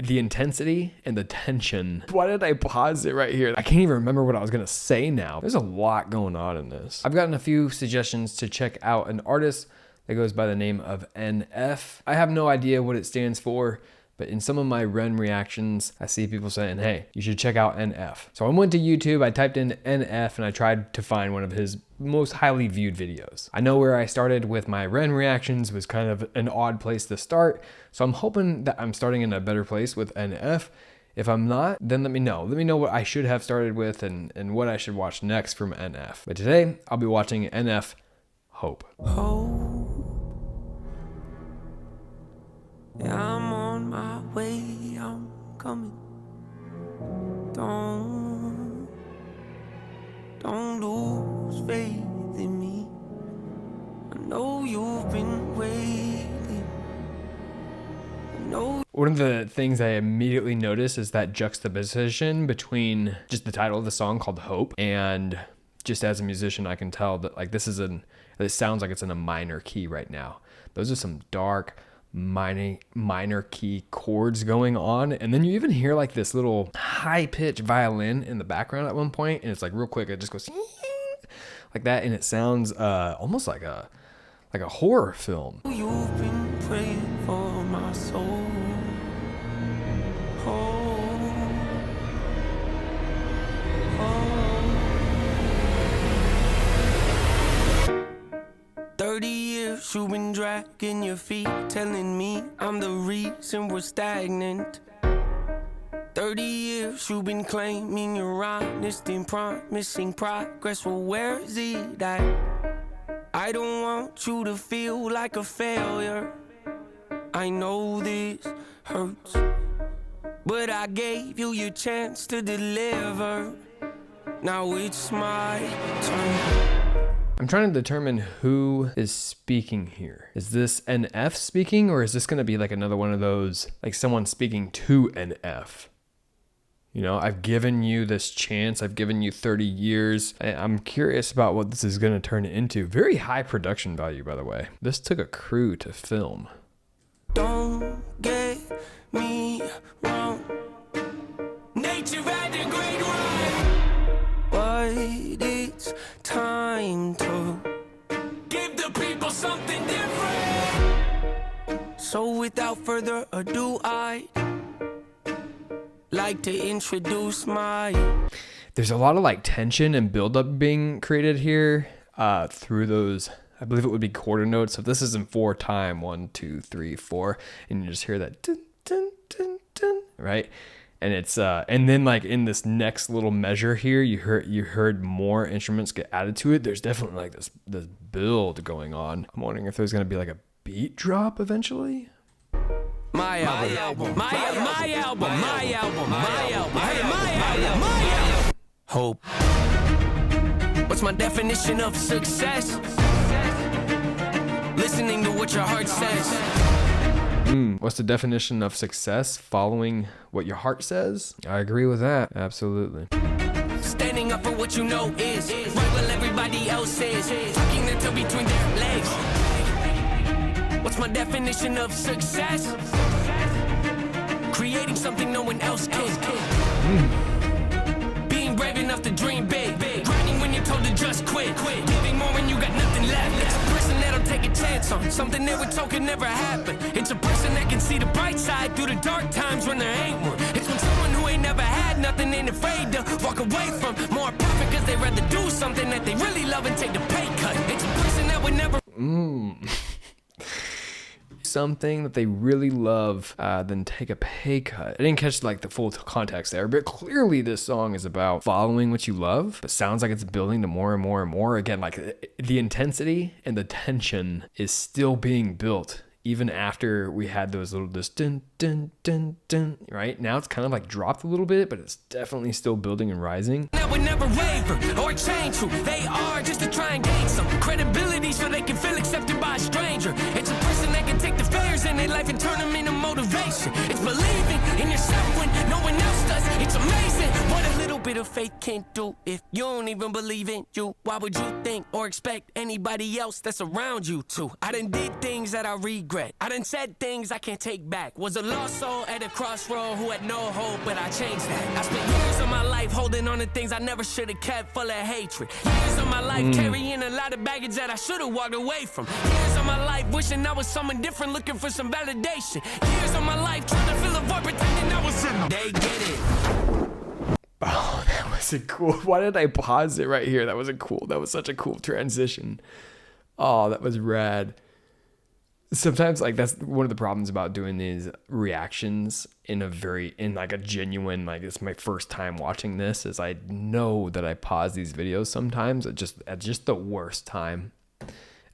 the intensity and the tension. Why did I pause it right here? I can't even remember what I was gonna say now. There's a lot going on in this. I've gotten a few suggestions to check out an artist that goes by the name of NF. I have no idea what it stands for, but in some of my Ren reactions, I see people saying, hey, you should check out NF. So I went to YouTube, I typed in NF, and I tried to find one of his most highly viewed videos. I know where I started with my Ren reactions was kind of an odd place to start, so I'm hoping that I'm starting in a better place with NF. If I'm not, then let me know. Let me know what I should have started with and what I should watch next from NF. But today, I'll be watching NF Hope. Yeah, I'm on my way, I'm coming. Don't lose faith in me. I know you've been waiting. I know. One of the things I immediately noticed is that juxtaposition between just the title of the song called Hope, and just as a musician, I can tell that like this sounds like it's in a minor key right now. Those are some dark, minor key chords going on, and then you even hear like this little high-pitched violin in the background at one point, and it's like real quick, it just goes like that, and it sounds almost like a horror film. You've been praying for my soul. Oh. 30 years you've been dragging your feet, telling me I'm the reason we're stagnant. 30 years you've been claiming you're honest and promising progress. Well, where is it at? I don't want you to feel like a failure. I know this hurts, but I gave you your chance to deliver. Now it's my turn. I'm trying to determine who is speaking here. Is this NF speaking, or is this gonna be like another one of those, like someone speaking to NF? You know, I've given you this chance, I've given you 30 years. I'm curious about what this is gonna turn into. Very high production value, by the way. This took a crew to film. Don't get me wrong. Nature had a great run, but it's time to give the people something different. So without further ado, I'd like to introduce There's a lot of like tension and buildup being created here through those, I believe it would be quarter notes. So this is in 4 time, 1, 2, 3, 4, and you just hear that dun, dun, dun, dun, right? And it's and then like in this next little measure here, you heard more instruments get added to it. There's definitely like this build going on. I'm wondering if there's gonna be like a beat drop eventually. my album. Hope. What's my definition of success? Listening to what your heart says. What's the definition of success? Following what your heart says? I agree with that. Absolutely. Standing up for what you know is right while everybody else is tucking their toe between their legs. What's my definition of success? Creating something no one else can. Being brave enough to dream big. Grinding when you're told to just quit. Giving more when you got nothing left. It's a person that'll take a chance on something they were told could never happen. It's a person that can see the bright side through the dark times when there ain't one. It's when someone who ain't never had nothing ain't afraid to walk away from more profit because they'd rather do something that they really love and take the pay cut. It's a person that would never something that they really love than take a pay cut. I didn't catch like the full context there, but clearly this song is about following what you love, but sounds like it's building to more and more and more. Again, like the intensity and the tension is still being built even after we had those little this dun dun dun dun. Right now it's kind of like dropped a little bit, but it's definitely still building and rising. That would never waver or change who they are just to try and gain some credibility so they can feel accepted by a stranger. It's a person that can take the failures in their life and turn them into motivation. It's believing in yourself when no one else does. It's amazing what a little bit bit of faith can't do. If you don't even believe in you, why would you think or expect anybody else that's around you to? I done did things that I regret. I done said things I can't take back. Was a lost soul at a crossroad who had no hope, but I changed that. I spent years of my life holding on to things I never should have kept, full of hatred. Years of my life carrying a lot of baggage that I should have walked away from. Years of my life wishing I was someone different, looking for some validation. Years of my life trying to fill a void, pretending I was in them. They get it. Oh, that was a cool. Why did I pause it right here? That was such a cool transition. Oh, that was rad. Sometimes like that's one of the problems about doing these reactions in like a genuine, like it's my first time watching this, is I know that I pause these videos sometimes at just the worst time.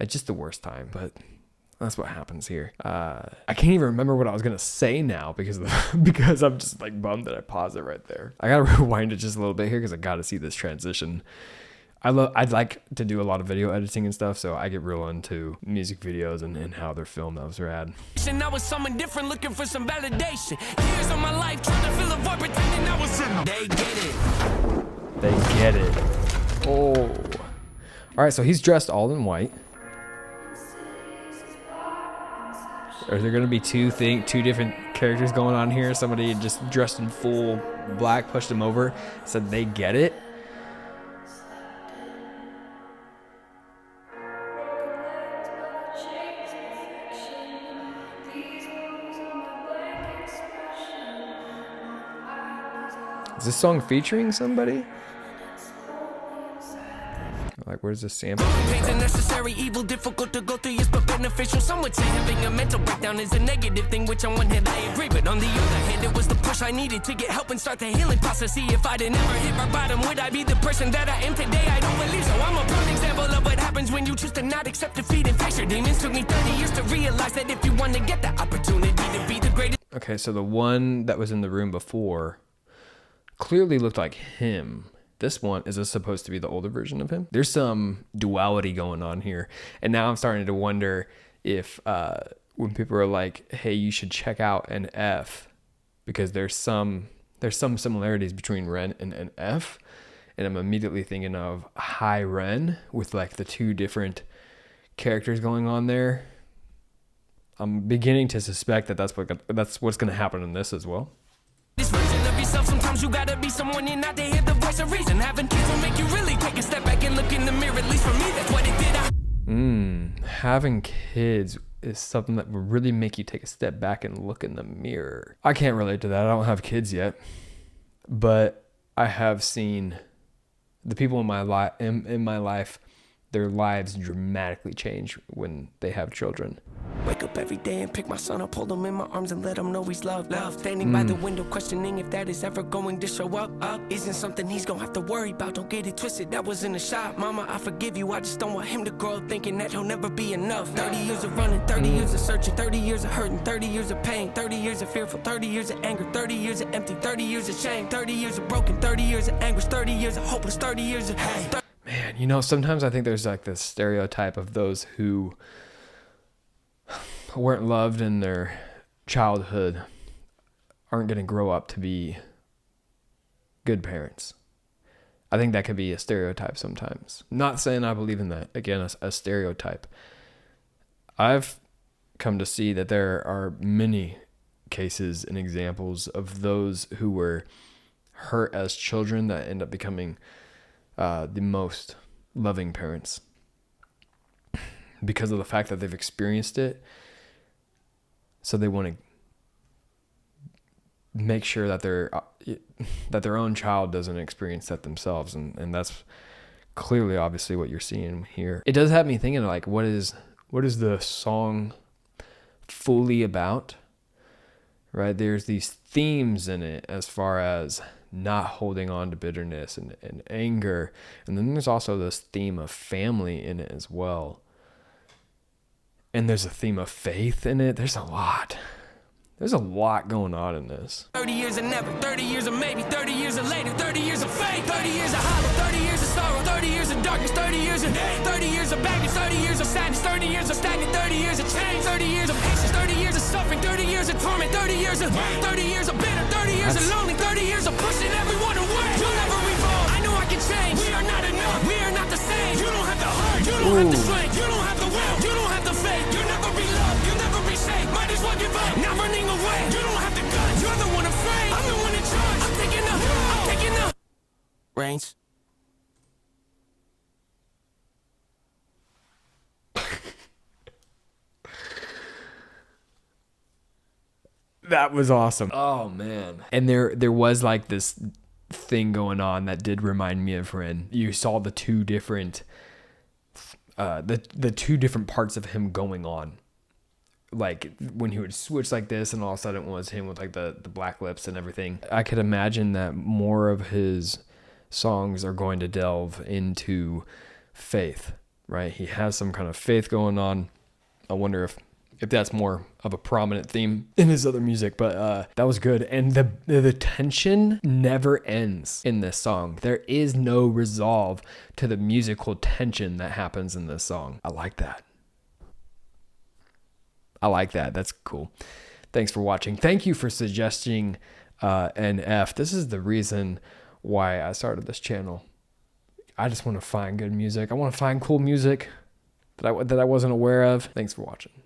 At just the worst time, but that's what happens here. I can't even remember what I was gonna say now because I'm just like bummed that I paused it right there. I gotta rewind it just a little bit here because I gotta see this transition. I'd like to do a lot of video editing and stuff, so I get real into music videos and how they're filmed. That was rad. I was someone different, looking for some validation. Years of my life trying to fill a void, pretending I was in them. They get it. They get it. Oh. All right, so he's dressed all in white. Are there gonna be two different characters going on here? Somebody just dressed in full black pushed him over, said they get it. Is this song featuring somebody? Like, where's the sample? Pain's a necessary evil, difficult to go through, yes, but beneficial. Some would say having a mental breakdown is a negative thing, which on one hand I agree, but on the other hand, it was the push I needed to get help and start the healing process. See, if I didn't ever hit my bottom, would I be the person that I am today? I don't believe so. I'm a prime example of what happens when you choose to not accept defeat and face your demons. Took me 30 years to realize that if you want to get the opportunity to be the greatest. Okay, so the one that was in the room before clearly looked like him. This one, is this supposed to be the older version of him? There's some duality going on here. And now I'm starting to wonder if when people are like, hey, you should check out an F, because there's some similarities between Ren and an F. And I'm immediately thinking of High Ren with like the two different characters going on there. I'm beginning to suspect that that's what's going to happen in this as well. This version of yourself, sometimes you gotta be someone you're not to hear the voice of reason. Having kids will make you really take a step back and look in the mirror. At least for me, that's what it did. Having kids is something that will really make you take a step back and look in the mirror. I can't relate to that. I don't have kids yet, but I have seen the people in my life, their lives dramatically change when they have children. Wake up every day and pick my son up, hold him in my arms and let him know he's loved. Standing by the window, questioning if that is ever going to show up. Isn't something he's gonna have to worry about. Don't get it twisted, that was in a shot. Mama, I forgive you, I just don't want him to grow up thinking that he'll never be enough. 30 years of running, 30 years of searching, 30 years of hurting, 30 years of pain, 30 years of fearful, 30 years of anger, 30 years of empty, 30 years of shame, 30 years of broken, 30 years of anguish, 30 years of hopeless, 30 years of hate. Man, you know, sometimes I think there's like this stereotype of those who weren't loved in their childhood aren't going to grow up to be good parents. I think that could be a stereotype sometimes. Not saying I believe in that. Again, a stereotype. I've come to see that there are many cases and examples of those who were hurt as children that end up becoming the most loving parents because of the fact that they've experienced it. So they want to make sure that their own child doesn't experience that themselves, and that's clearly, obviously, what you're seeing here. It does have me thinking, like, what is the song fully about? Right? There's these themes in it as far as not holding on to bitterness and anger, and then there's also this theme of family in it as well. And there's a theme of faith in it. There's a lot going on in this. 30 years of never, 30 years of maybe, 30 years of later, 30 years of faith, 30 years of hollow, 30 years of sorrow, 30 years of darkness, 30 years of hate, 30 years of baggage, 30 years of sadness, 30 years of stagnant, 30 years of change, 30 years of patience, 30 years of suffering, 30 years of torment, 30 years of 30 years of bitter, 30 years of lonely, 30 years of pushing everyone away. You'll never don't have the strength, you don't have the will, you don't have the faith. You'll never be loved, you'll never be safe. Might as well give up, not running away. You don't have the guts, you're the one afraid. I'm the one in charge, I'm taking the reins. That was awesome. Oh man. And there was like this thing going on that did remind me of Ren. You saw the two different the two different parts of him going on. Like when he would switch like this and all of a sudden it was him with like the black lips and everything. I could imagine that more of his songs are going to delve into faith, right? He has some kind of faith going on. I wonder if that's more of a prominent theme in his other music, but that was good. And the tension never ends in this song. There is no resolve to the musical tension that happens in this song. I like that. That's cool. Thanks for watching. Thank you for suggesting NF. This is the reason why I started this channel. I just want to find good music. I want to find cool music that I wasn't aware of. Thanks for watching.